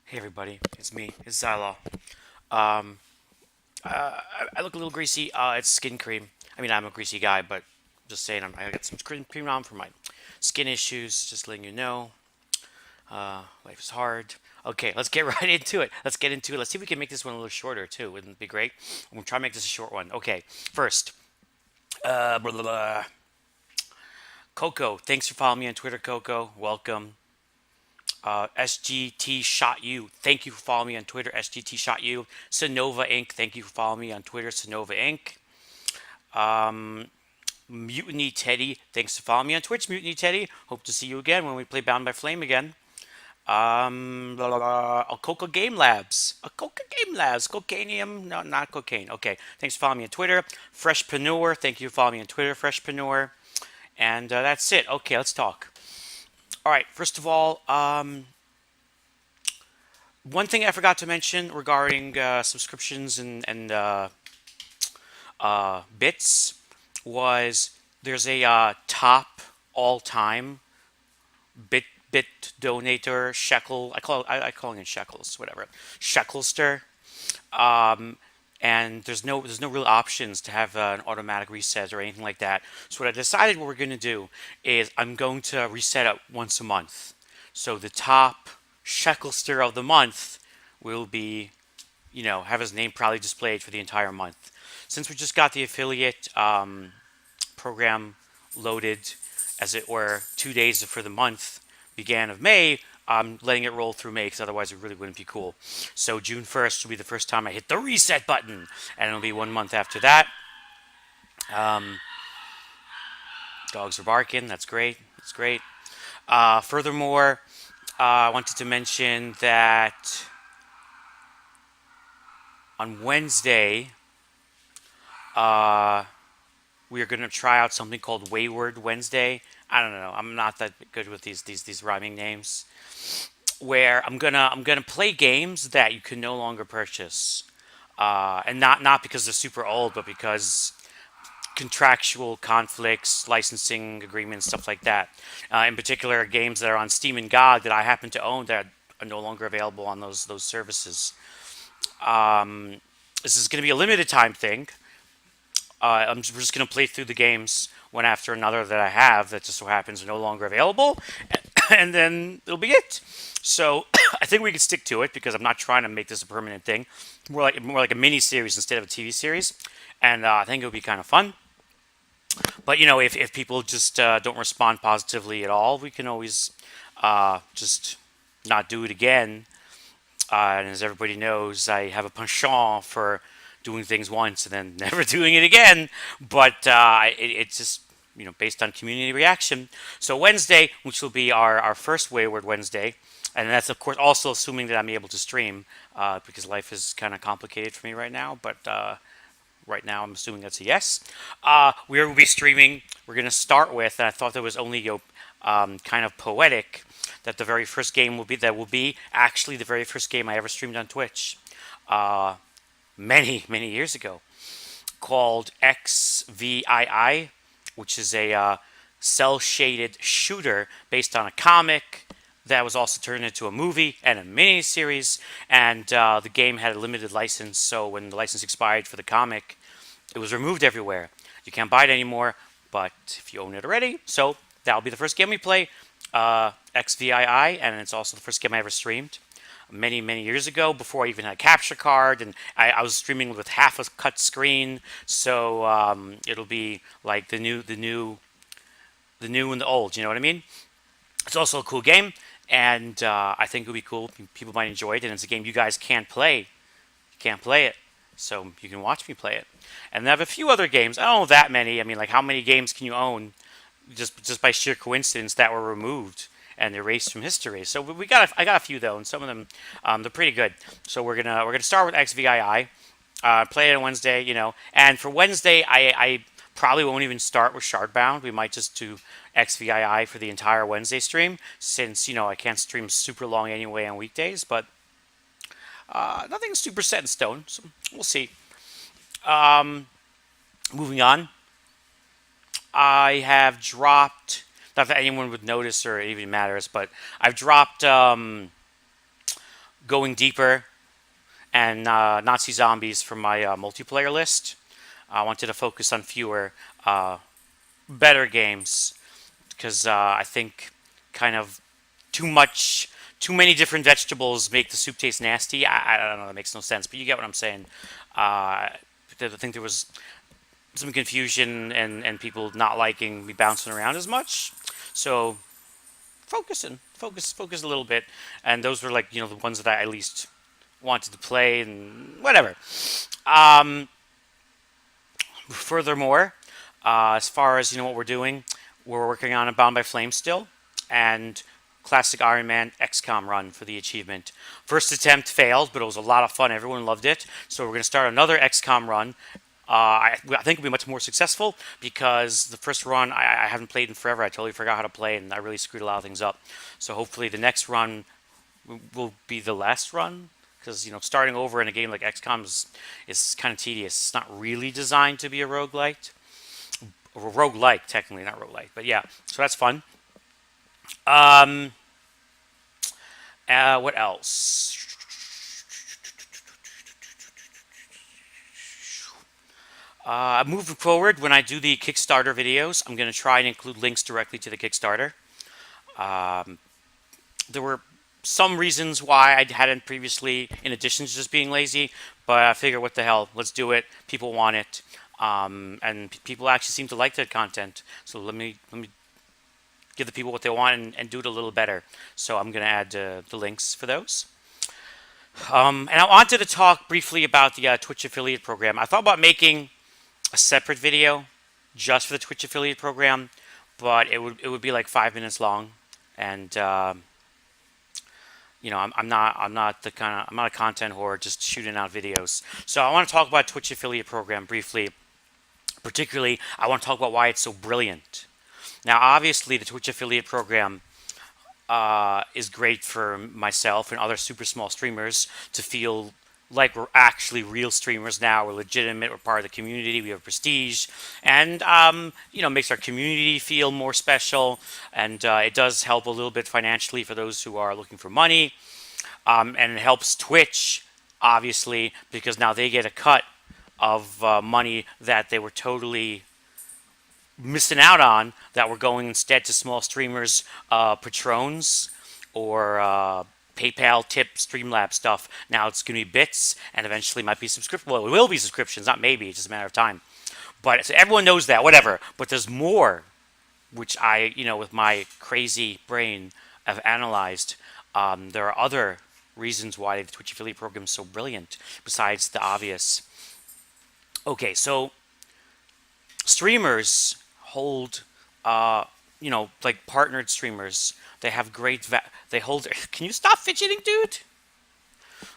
Hey everybody, it's me, it's Zhylaw. Um, I look a little greasy. It's skin cream. I mean, I'm a greasy guy, but just saying, I got some cream on for my skin issues. Just letting you know, life is hard. Okay, let's get right into it. Let's get into it. Let's see if we can make this one a little shorter too. Wouldn't it be great? I'm gonna try to make this a short one. Okay, first, blah, blah, blah. Coco, thanks for following me on Twitter. Coco, welcome. SGT Shot You. Thank you for following me on Twitter. SGT Shot You. Sonova Inc. Thank you for following me on Twitter. Sonova Inc. Mutiny Teddy. Thanks for following me on Twitch. Mutiny Teddy. Hope to see you again when we play Bound by Flame again. Blah, blah, blah. Coca Game Labs. Coca Game Labs. Cocainium. No, not cocaine. Okay. Thanks for following me on Twitter. Freshpreneur. Thank you for following me on Twitter. Freshpreneur. And that's it. Okay, let's talk. All right. First of all, one thing I forgot to mention regarding subscriptions and bits was there's a top all time bit donator shekel. I call it shekels, whatever, shekelster. Um, and there's no real options to have an automatic reset or anything like that. So what I decided what we're going to do is I'm going to reset it once a month. So the top shekelster of the month will be, have his name proudly displayed for the entire month. Since we just got the affiliate program loaded, as it were, 2 days for the month began of May, I'm letting it roll through May because otherwise it really wouldn't be cool. So June 1st will be the first time I hit the reset button, and it'll be 1 month after that. Um, Dogs are barking. That's great. That's great. Furthermore, I wanted to mention that on Wednesday, uh, we are going to try out something called Wayward Wednesday. I don't know. I'm not that good with these rhyming names. Where I'm gonna play games that you can no longer purchase, and not because they're super old, but because contractual conflicts, licensing agreements, stuff like that. In particular, games that are on Steam and GOG that I happen to own that are no longer available on those services. Um, this is going to be a limited time thing. I'm just going to play through the games one after another that I have that just so happens are no longer available, and then it'll be it. So I think we can stick to it because I'm not trying to make this a permanent thing. More like a mini series instead of a TV series, and I think it'll be kind of fun. But if people just don't respond positively at all, we can always just not do it again. And as everybody knows, I have a penchant for doing things once and then never doing it again. But it's just based on community reaction. So Wednesday, which will be our first Wayward Wednesday, and that's of course also assuming that I'm able to stream because life is kind of complicated for me right now. But right now, I'm assuming that's a yes. We will be streaming. We're going to start with, and I thought that was only kind of poetic, that the very first game will be actually the very first game I ever streamed on Twitch, uh, many years ago, called XVI, which is a cell shaded shooter based on a comic that was also turned into a movie and a mini series. And the game had a limited license, so when the license expired for the comic, it was removed everywhere. You can't buy it anymore, but if you own it already, so that'll be the first game we play, XVI, and it's also the first game I ever streamed many years ago before I even had a capture card, and I was streaming with half a cut screen, so it'll be like the new and the old. You know what I mean? It's also a cool game, and I think it'll be cool. People might enjoy it, and it's a game you guys can't play. You can't play it, so you can watch me play it. And I have a few other games. I don't know that many. I mean, like how many games can you own just by sheer coincidence that were removed and erased from history? So I got a few though, and some of them they're pretty good. So we're gonna start with XVI. Play it on Wednesday, and for Wednesday I probably won't even start with Shardbound. We might just do XVI for the entire Wednesday stream, since I can't stream super long anyway on weekdays. But nothing's super set in stone, so we'll see. Um, Moving on, I have dropped. Not that anyone would notice or it even matters, but I've dropped going deeper and Nazi zombies from my multiplayer list. I wanted to focus on fewer, better games because I think kind of too much, too many different vegetables make the soup taste nasty. I don't know, that makes no sense, but you get what I'm saying. I think there was some confusion and people not liking me bouncing around as much. So focus a little bit, and those were like the ones that I at least wanted to play and whatever. Um, Furthermore, as far as what we're doing, we're working on a Bound by Flame still, and classic Iron Man XCOM run for the achievement. First attempt failed, but it was a lot of fun. Everyone loved it. So we're going to start another XCOM run. I think it'll be much more successful because the first run I haven't played in forever. I totally forgot how to play, and I really screwed a lot of things up. So hopefully the next run will be the last run because starting over in a game like XCOM is kind of tedious. It's not really designed to be a roguelite, or roguelike technically, not roguelite, but yeah. So that's fun. Um, what else? Moving forward, when I do the Kickstarter videos, I'm going to try and include links directly to the Kickstarter. Um, there were some reasons why I hadn't previously, in addition to just being lazy, but I figure, what the hell, let's do it. People want it, and people actually seem to like that content. So let me give the people what they want and do it a little better. So I'm going to add the links for those. And I wanted to talk briefly about the Twitch affiliate program. I thought about making a separate video just for the Twitch affiliate program, but it would be like 5 minutes long, and I'm not a content whore just shooting out videos. So I want to talk about Twitch affiliate program briefly. Particularly, I want to talk about why it's so brilliant. Now, obviously, the Twitch affiliate program is great for myself and other super small streamers to feel like we're actually real streamers now. We're legitimate. We're part of the community. We have prestige, and makes our community feel more special. And it does help a little bit financially for those who are looking for money. And it helps Twitch, obviously, because now they get a cut of money that they were totally missing out on, that were going instead to small streamers, patrons, or PayPal tip, Streamlabs stuff. Now it's going to be bits, and eventually might be subscription. Well, it will be subscriptions, not maybe. It's just a matter of time. But so everyone knows that, whatever. But there's more, which I, with my crazy brain, have analyzed. There are other reasons why the Twitch affiliate program is so brilliant, besides the obvious. Okay, so streamers hold, like partnered streamers. They have great. They hold. Can you stop fidgeting, dude?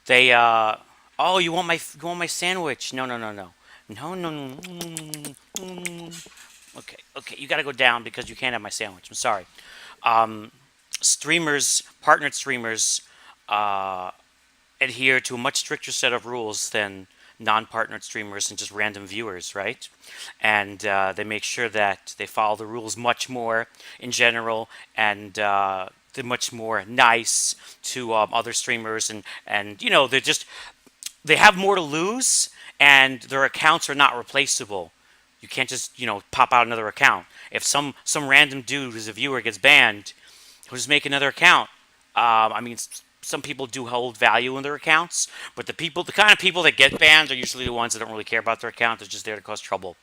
They. Oh, you want my sandwich? No, no, no, no, no, no, no. Okay, okay. You gotta go down because you can't have my sandwich. I'm sorry. Streamers, partnered streamers, adhere to a much stricter set of rules than non-partnered streamers and just random viewers, right? And they make sure that they follow the rules much more in general, and they're much more nice to other streamers, and they have more to lose, and their accounts are not replaceable. You can't just pop out another account. If some random dude who's a viewer gets banned, he'll just make another account. I mean, some people do hold value in their accounts, but the kind of people that get banned are usually the ones that don't really care about their account. They're just there to cause trouble.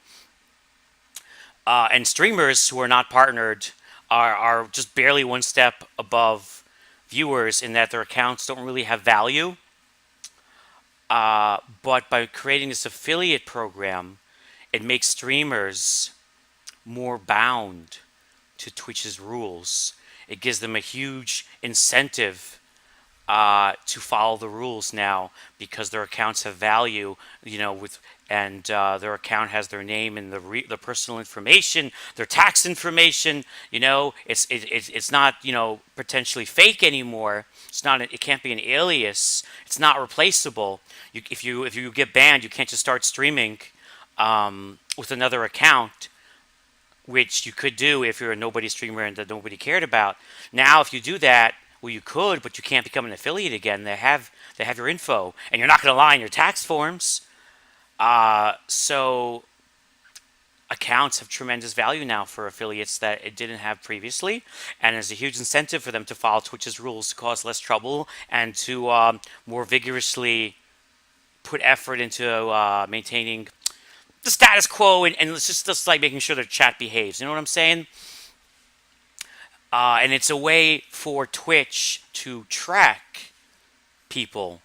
And streamers who are not partnered are just barely one step above viewers in that their accounts don't really have value. But by creating this affiliate program, it makes streamers more bound to Twitch's rules. It gives them a huge incentive to follow the rules now, because their accounts have value, and their account has their name and the personal information, their tax information. It's not potentially fake anymore. It can't be an alias. It's not replaceable. If you get banned, you can't just start streaming with another account, which you could do if you're a nobody streamer and that nobody cared about. Now, if you do that, Well, you could, but you can't become an affiliate again. They have your info, and you're not going to lie in your tax forms. So accounts have tremendous value now for affiliates that it didn't have previously, and there's a huge incentive for them to follow Twitch's rules to cause less trouble and to more vigorously put effort into maintaining the status quo, and it's just like making sure their chat behaves. You know what I'm saying? And it's a way for Twitch to track people.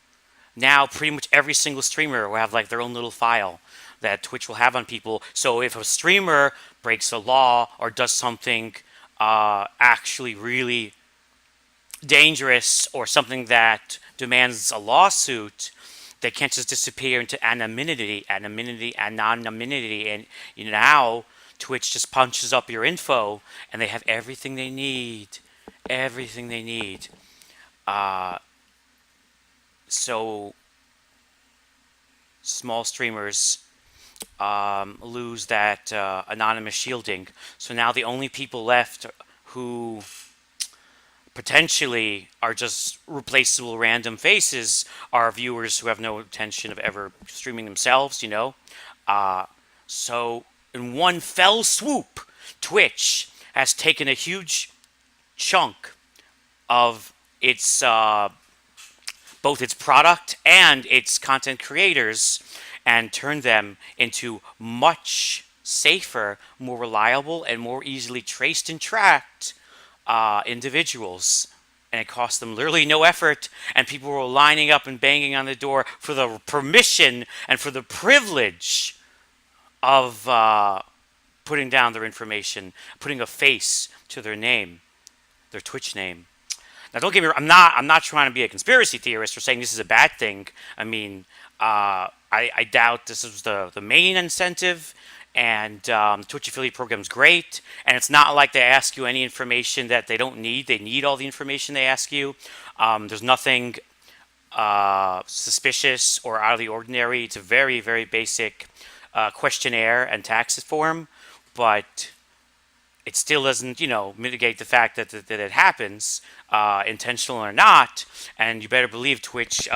Now, pretty much every single streamer will have like their own little file that Twitch will have on people. So if a streamer breaks a law or does something actually really dangerous or something that demands a lawsuit, they can't just disappear into anonymity, and now Twitch just punches up your info, and they have everything they need. Uh, so small streamers lose that anonymous shielding. So now the only people left who potentially are just replaceable random faces are viewers who have no intention of ever streaming themselves, you know? Uh, so, in one fell swoop, Twitch has taken a huge chunk of its both its product and its content creators and turned them into much safer, more reliable, and more easily traced and tracked individuals. And it cost them literally no effort, and people were lining up and banging on the door for the permission and for the privilege of putting down their information, putting a face to their name, their Twitch name. Now, don't get me wrong. I'm not trying to be a conspiracy theorist or saying this is a bad thing. I mean, I doubt this is the main incentive. And the Twitch affiliate program is great. And it's not like they ask you any information that they don't need. They need all the information they ask you. There's nothing suspicious or out of the ordinary. It's a very, very basic questionnaire and tax form. But it still doesn't, mitigate the fact that it happens, intentional or not. And you better believe Twitch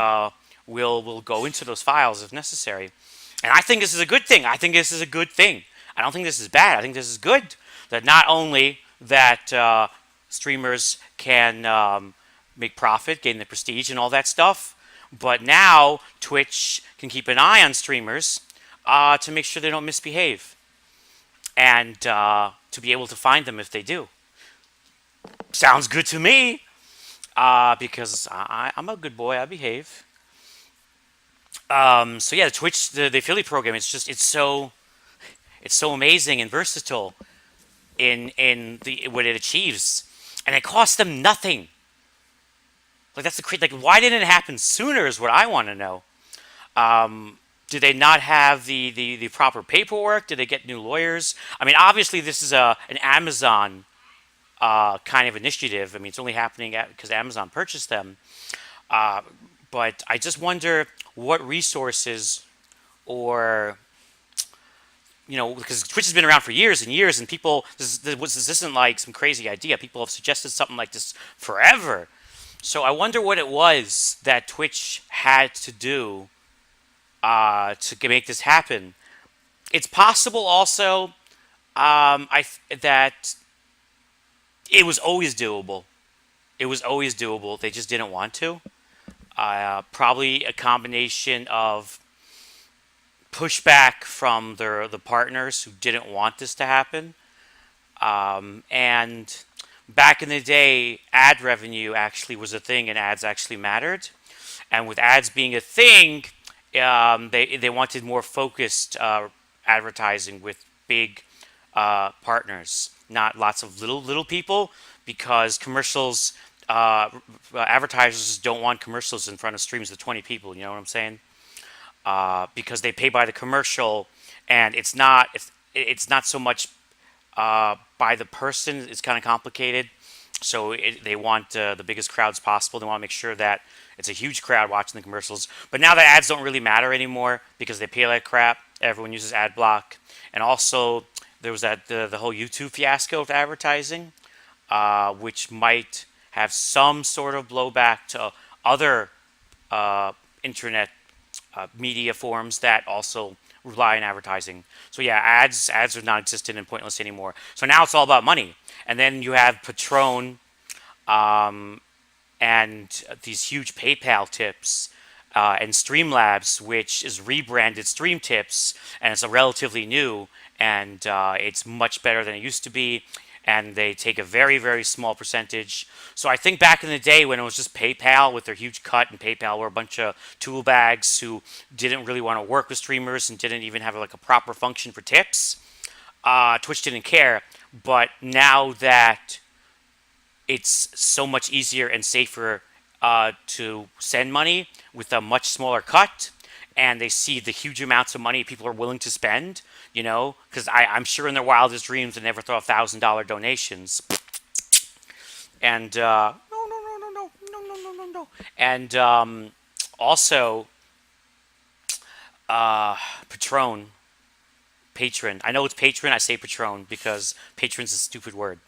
will go into those files if necessary. And I think this is a good thing. I think this is a good thing. I don't think this is bad. I think this is good. That not only that streamers can make profit, gain the prestige, and all that stuff, but now Twitch can keep an eye on streamers to make sure they don't misbehave, and to be able to find them if they do. Sounds good to me, because I'm a good boy. I behave. So yeah, the Twitch, the affiliate program, it's so amazing and versatile in what it achieves, and it costs them nothing. Like that's like why didn't it happen sooner is what I want to know. Do they not have the proper paperwork? Did they get new lawyers? I mean, obviously this is an Amazon kind of initiative. I mean, it's only happening because Amazon purchased them. But I just wonder what resources or because Twitch has been around for years and years, and people, this isn't like some crazy idea. People have suggested something like this forever. So I wonder what it was that Twitch had to do to make this happen. It's possible also that it was always doable. It was always doable. They just didn't want to. Probably a combination of pushback from the partners who didn't want this to happen. And back in the day, ad revenue actually was a thing, and ads actually mattered. And with ads being a thing, they wanted more focused advertising with big partners, not lots of little people, because commercials. Advertisers don't want commercials in front of streams of 20 people. You know what I'm saying? Because they pay by the commercial, and it's not so much by the person. It's kind of complicated. So they want the biggest crowds possible. They want to make sure that it's a huge crowd watching the commercials. But now the ads don't really matter anymore because they pay like crap. Everyone uses ad block, and also there was the whole YouTube fiasco of advertising, which might have some sort of blowback to other internet media forms that also rely on advertising. So yeah, ads are non-existent and pointless anymore. So now it's all about money. And then you have Patron and these huge PayPal tips and Streamlabs, which is rebranded Stream Tips, and it's a relatively new, and it's much better than it used to be. And they take a very, very small percentage. So I think back in the day when it was just PayPal with their huge cut, and PayPal were a bunch of tool bags who didn't really want to work with streamers and didn't even have like a proper function for tips. Twitch didn't care, but now that it's so much easier and safer to send money with a much smaller cut, and they see the huge amounts of money people are willing to spend, because I'm sure in their wildest dreams they never throw $1,000 donations. And no, no, no, no, no, no, no, no, no, no. And also, Patron, patron. I know it's patron. I say Patron because patron's a stupid word,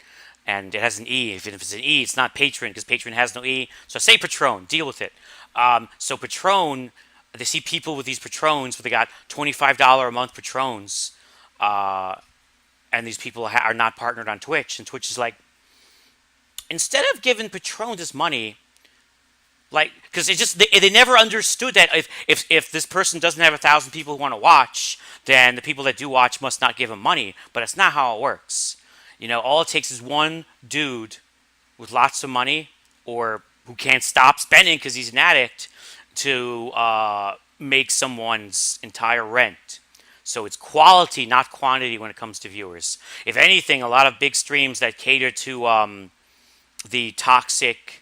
and it has an e. If it's an e, it's not patron because patron has no e. So I say Patron. Deal with it. So Patron, they see people with these patrons, but they got $25 a month patrons, and these people are not partnered on Twitch, and Twitch is like, instead of giving patrons this money, like, because they never understood that if this person doesn't have 1,000 people who want to watch, then the people that do watch must not give them money. But that's not how it works. All it takes is one dude with lots of money, or who can't stop spending because he's an addict, to make someone's entire rent. So it's quality, not quantity, when it comes to viewers. If anything, a lot of big streams that cater to the toxic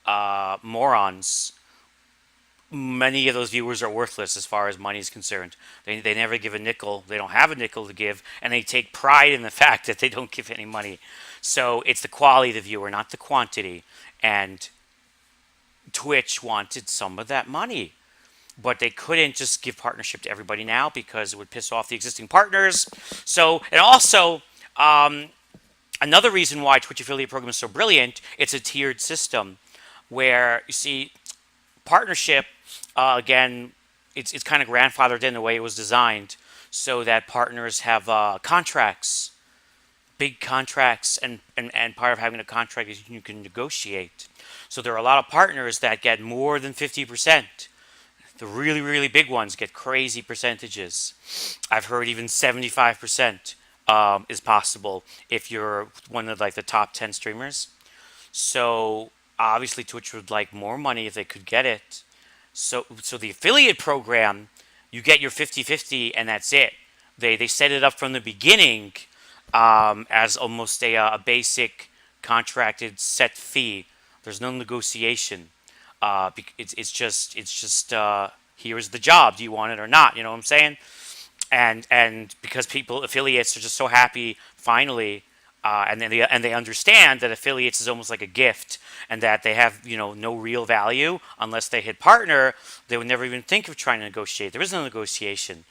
morons, many of those viewers are worthless as far as money is concerned. They never give a nickel. They don't have a nickel to give, and they take pride in the fact that they don't give any money. So it's the quality of the viewer, not the quantity. And Twitch wanted some of that money, but they couldn't just give partnership to everybody now because it would piss off the existing partners. So, and also, another reason why Twitch affiliate program is so brilliant, it's a tiered system where, you see, partnership, again, it's kind of grandfathered in the way it was designed, so that partners have contracts, big contracts, and part of having a contract is you can negotiate. So there are a lot of partners that get more than 50%. The really, really big ones get crazy percentages. I've heard even 75% is possible if you're one of like the top 10 streamers. So obviously Twitch would like more money if they could get it. So the affiliate program, you get your 50-50 and that's it. They set it up from the beginning as almost a basic contracted set fee. There's no negotiation. It's just here's the job. Do you want it or not? You know what I'm saying? And because affiliates are just so happy finally, and they understand that affiliates is almost like a gift, and that they have no real value unless they hit partner. They would never even think of trying to negotiate. There is no negotiation.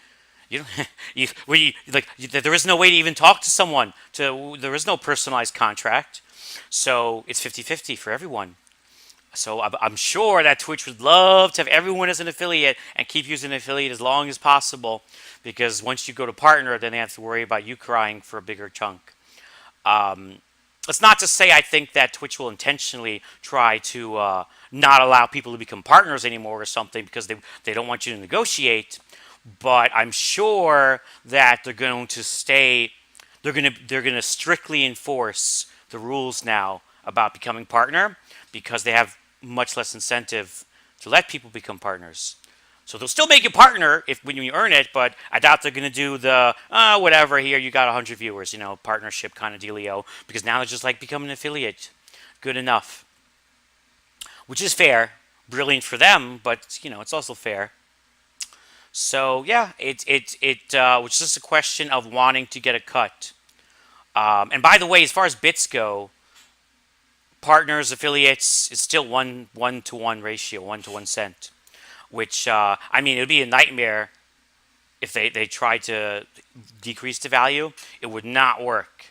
You don't, there is no way to even talk to someone. There is no personalized contract. So it's 50-50 for everyone. So I'm sure that Twitch would love to have everyone as an affiliate and keep using an affiliate as long as possible, because once you go to partner, then they have to worry about you crying for a bigger chunk. It's not to say I think that Twitch will intentionally try to not allow people to become partners anymore or something because they don't want you to negotiate, but I'm sure that they're going to strictly enforce the rules now about becoming partner, because they have much less incentive to let people become partners. So they'll still make you partner when you earn it, but I doubt they're going to do the whatever, here you got 100 viewers, partnership kind of dealio, because now they're just like become an affiliate. Good enough. Which is fair. Brilliant for them, but it's also fair. So yeah, it was just a question of wanting to get a cut. And by the way, as far as bits go, partners, affiliates, it's still 1-to-1 ratio, 1-to-1 cent. Which, it would be a nightmare if they tried to decrease the value. It would not work.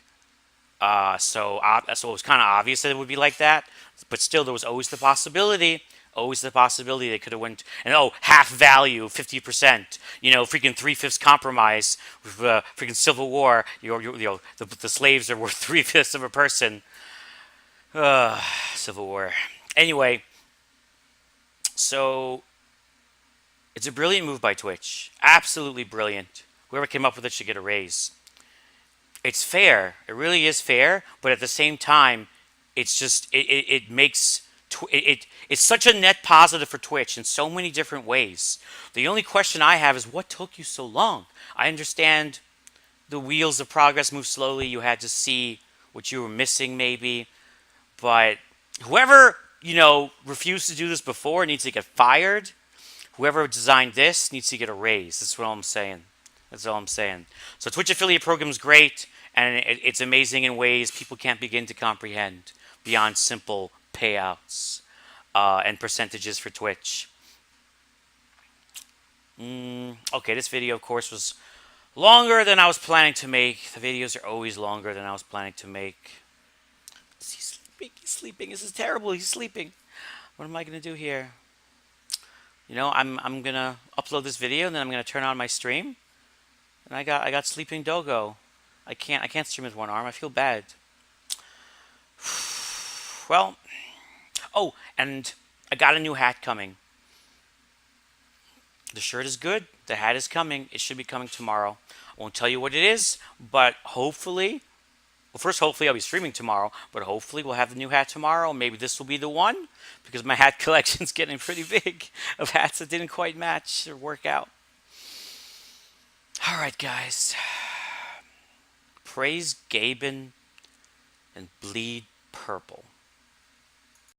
So it was kind of obvious that it would be like that, but still, there was always the possibility they could have went and half value, 50%, freaking 3/5 compromise with freaking Civil War. The slaves are worth 3/5 of a person. Civil War. Anyway, so it's a brilliant move by Twitch. Absolutely brilliant. Whoever came up with it should get a raise. It's fair. It really is fair, but at the same time, it makes it's such a net positive for Twitch in so many different ways. The only question I have is what took you so long? I understand the wheels of progress move slowly. You had to see what you were missing, maybe, but whoever refused to do this before needs to get fired. Whoever designed this needs to get a raise. That's what I'm saying. That's all I'm saying. So Twitch affiliate program is great, and it's amazing in ways people can't begin to comprehend beyond simple payouts and percentages for Twitch. Okay, this video, of course, was longer than I was planning to make. The videos are always longer than I was planning to make. He's sleeping. He's sleeping. This is terrible. He's sleeping. What am I going to do here? I'm going to upload this video, and then I'm going to turn on my stream. And I got sleeping doggo. I can't stream with one arm. I feel bad. Well, and I got a new hat coming. The shirt is good. The hat is coming. It should be coming tomorrow. I won't tell you what it is, but hopefully, hopefully I'll be streaming tomorrow, but hopefully we'll have the new hat tomorrow. Maybe this will be the one, because my hat collection's getting pretty big of hats that didn't quite match or work out. All right, guys. Praise Gaben and bleed purple.